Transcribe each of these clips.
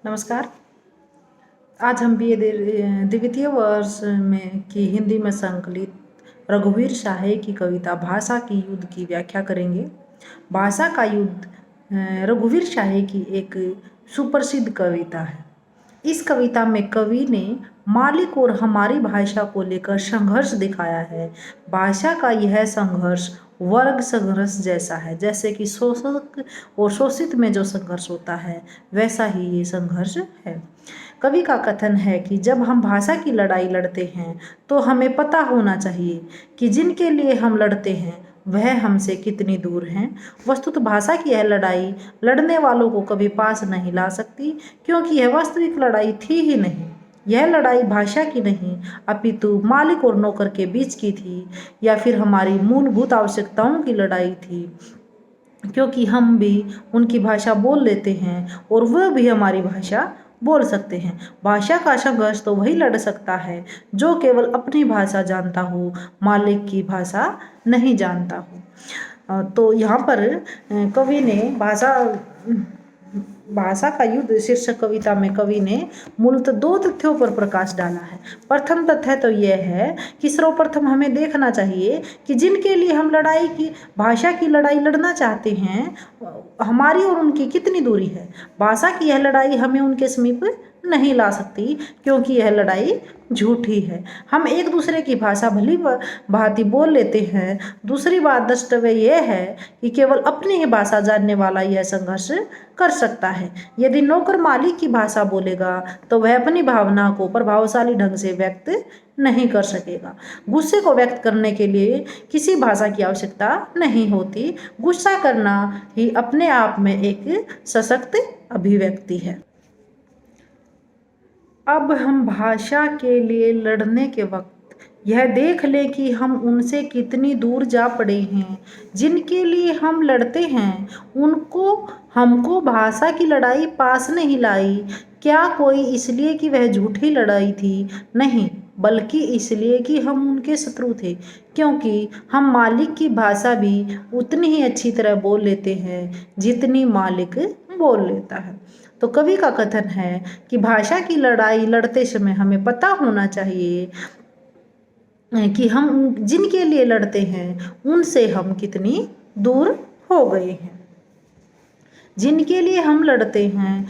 नमस्कार। आज हम बी ए द्वितीय वर्ष में की हिंदी में संकलित रघुवीर शाहे की कविता भाषा की युद्ध की व्याख्या करेंगे। भाषा का युद्ध रघुवीर शाहे की एक सुप्रसिद्ध कविता है। इस कविता में कवि ने मालिक और हमारी भाषा को लेकर संघर्ष दिखाया है। भाषा का यह संघर्ष वर्ग संघर्ष जैसा है, जैसे कि शोषक और शोषित में जो संघर्ष होता है वैसा ही ये संघर्ष है। कवि का कथन है कि जब हम भाषा की लड़ाई लड़ते हैं तो हमें पता होना चाहिए कि जिनके लिए हम लड़ते हैं वह हमसे कितनी दूर हैं। वस्तुतः भाषा की यह लड़ाई लड़ने वालों को कभी पास नहीं ला सकती, क्योंकि यह वास्तविक लड़ाई थी ही नहीं। यह लड़ाई भाषा की नहीं अपितु मालिक और नौकर के बीच की थी, या फिर हमारी मूलभूत आवश्यकताओं की लड़ाई थी, क्योंकि हम भी उनकी भाषा बोल लेते हैं और वह भी हमारी भाषा बोल सकते हैं। भाषा का संघर्ष तो वही लड़ सकता है जो केवल अपनी भाषा जानता हो, मालिक की भाषा नहीं जानता हो। तो यहाँ पर कवि ने भाषा का युद्ध शीर्षक कविता में कवि ने मूलतः दो तथ्यों पर प्रकाश डाला है। प्रथम तथ्य तो यह है कि सर्वप्रथम हमें देखना चाहिए कि जिनके लिए हम भाषा की लड़ाई लड़ना चाहते हैं, हमारी और उनकी कितनी दूरी है। भाषा की यह लड़ाई हमें उनके समीप नहीं ला सकती, क्योंकि यह लड़ाई झूठी है। हम एक दूसरे की भाषा भली भांति बोल लेते हैं। दूसरी बात द्रष्टव्य यह है कि केवल अपनी ही भाषा जानने वाला यह संघर्ष कर सकता है। यदि नौकर मालिक की भाषा बोलेगा तो वह अपनी भावना को प्रभावशाली ढंग से व्यक्त नहीं कर सकेगा। गुस्से को व्यक्त करने के लिए किसी भाषा की आवश्यकता नहीं होती। गुस्सा करना ही अपने आप में एक सशक्त अभिव्यक्ति है। अब हम भाषा के लिए लड़ने के वक्त यह देख लें कि हम उनसे कितनी दूर जा पड़े हैं। जिनके लिए हम लड़ते हैं हमको भाषा की लड़ाई पास नहीं लाई। क्या कोई इसलिए कि वह झूठी लड़ाई थी? नहीं, बल्कि इसलिए कि हम उनके शत्रु थे, क्योंकि हम मालिक की भाषा भी उतनी ही अच्छी तरह बोल लेते हैं जितनी मालिक बोल लेता है। तो कवि का कथन है कि भाषा की लड़ाई लड़ते समय हमें पता होना चाहिए कि हम जिनके लिए लड़ते हैं उनसे हम कितनी दूर हो गए हैं। जिनके लिए हम लड़ते हैं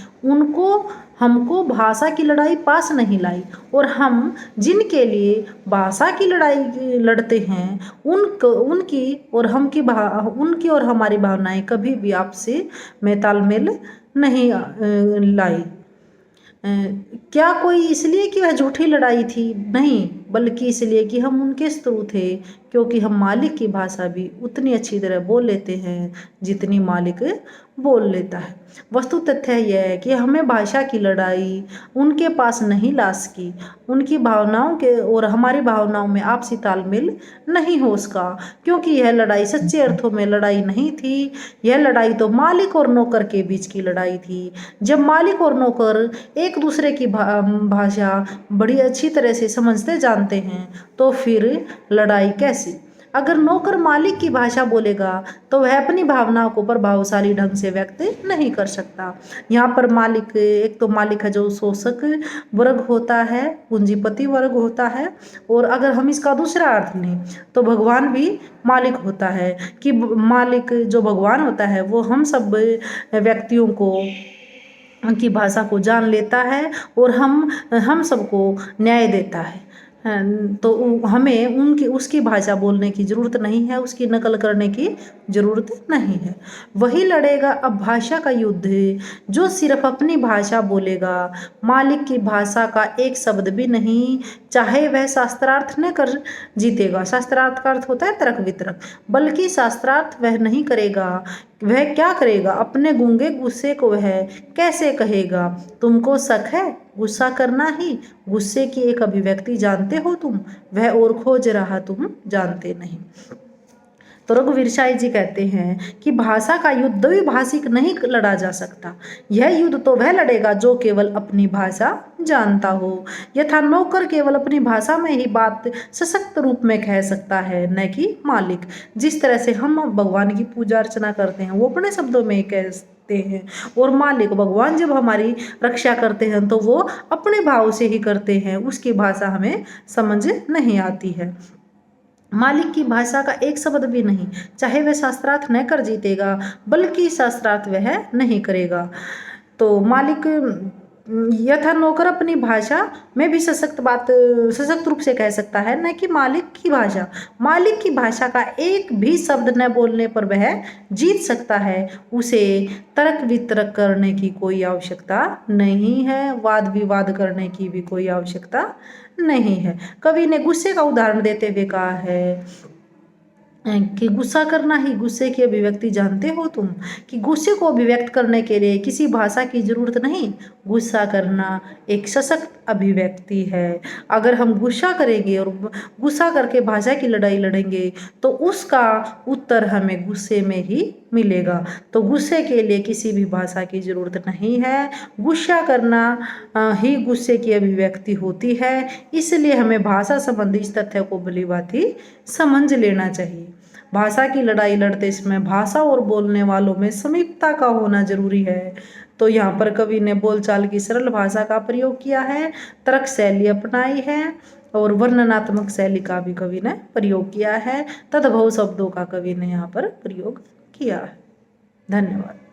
हमको भाषा की लड़ाई पास नहीं लाई, और हम जिनके लिए भाषा की लड़ाई लड़ते हैं उनकी और हमारी भावनाएं कभी भी आपसे में तालमेल नहीं लाई। क्या कोई इसलिए कि वह झूठी लड़ाई थी? नहीं, बल्कि इसलिए कि हम उनके शत्रु थे, क्योंकि हम मालिक की भाषा भी उतनी अच्छी तरह बोल लेते हैं जितनी मालिक बोल लेता है। वस्तु तथ्य यह है कि हमें भाषा की लड़ाई उनके पास नहीं ला सकी। उनकी भावनाओं के और हमारी भावनाओं में आपसी तालमेल नहीं हो सका, क्योंकि यह लड़ाई सच्चे अर्थों में लड़ाई नहीं थी। यह लड़ाई तो मालिक और नौकर के बीच की लड़ाई थी। जब मालिक और नौकर एक दूसरे की भाषा बड़ी अच्छी तरह से समझते जानते हैं तो फिर लड़ाई कैसी? अगर नौकर मालिक की भाषा बोलेगा तो वह अपनी भावनाओं को प्रभावशाली ढंग से व्यक्त नहीं कर सकता। यहाँ पर एक तो मालिक है जो शोषक वर्ग होता है, पूंजीपति वर्ग होता है, और अगर हम इसका दूसरा अर्थ लें तो भगवान भी मालिक होता है, कि मालिक जो भगवान होता है वो हम सब व्यक्तियों को की भाषा को जान लेता है और हम सबको न्याय देता है। तो हमें उसकी भाषा बोलने की ज़रूरत नहीं है, उसकी नकल करने की ज़रूरत नहीं है। वही लड़ेगा अब भाषा का युद्ध जो सिर्फ अपनी भाषा बोलेगा, मालिक की भाषा का एक शब्द भी नहीं, चाहे वह शास्त्रार्थ न कर जीतेगा। शास्त्रार्थ का अर्थ होता है तर्क वितर्क, बल्कि शास्त्रार्थ वह नहीं करेगा। वह क्या करेगा? अपने गूंगे गुस्से को वह कैसे कहेगा? तुमको शक है? गुस्सा करना ही गुस्से की एक अभिव्यक्ति जानते हो तुम, वह और खोज रहा तुम जानते नहीं। तो रघुवीर शाहे जी कहते हैं कि भाषा का युद्ध द्विभाषिक नहीं लड़ा जा सकता। यह युद्ध तो वह लड़ेगा जो केवल अपनी भाषा जानता हो। यथा नौकर केवल अपनी भाषा में ही बात सशक्त रूप में कह सकता है, न कि मालिक। जिस तरह से हम भगवान की पूजा अर्चना करते हैं वो अपने शब्दों में हैं। और मालिक भगवान जब हमारी रक्षा करते हैं तो वो अपने भाव से ही करते हैं, उसकी भाषा हमें समझ नहीं आती है। मालिक की भाषा का एक शब्द भी नहीं, चाहे वह शास्त्रार्थ न कर जीतेगा, बल्कि शास्त्रार्थ वह नहीं करेगा। तो मालिक यथा नौकर अपनी भाषा में भी सशक्त रूप से कह सकता है, न कि मालिक की भाषा। मालिक की भाषा का एक भी शब्द न बोलने पर वह जीत सकता है, उसे तर्क वितर्क करने की कोई आवश्यकता नहीं है, वाद विवाद करने की भी कोई आवश्यकता नहीं है। कवि ने गुस्से का उदाहरण देते हुए कहा है कि गुस्सा करना ही गुस्से की अभिव्यक्ति जानते हो तुम, कि गुस्से को अभिव्यक्त करने के लिए किसी भाषा की जरूरत नहीं। गुस्सा करना एक सशक्त अभिव्यक्ति है। अगर हम गुस्सा करेंगे और गुस्सा करके भाषा की लड़ाई लड़ेंगे तो उसका उत्तर हमें गुस्से में ही मिलेगा। तो गुस्से के लिए किसी भी भाषा की जरूरत नहीं है। गुस्सा करना ही गुस्से की अभिव्यक्ति होती है। इसलिए हमें भाषा संबंधी इस तथ्य को भलीभांति समझ लेना चाहिए। भाषा की लड़ाई लड़ते समय भाषा और बोलने वालों में समीपता का होना जरूरी है। तो यहाँ पर कवि ने बोलचाल की सरल भाषा का प्रयोग किया है, तर्क शैली अपनाई है और वर्णनात्मक शैली का भी कवि ने प्रयोग किया है। तद्भव शब्दों का कवि ने यहाँ पर प्रयोग किया है। धन्यवाद।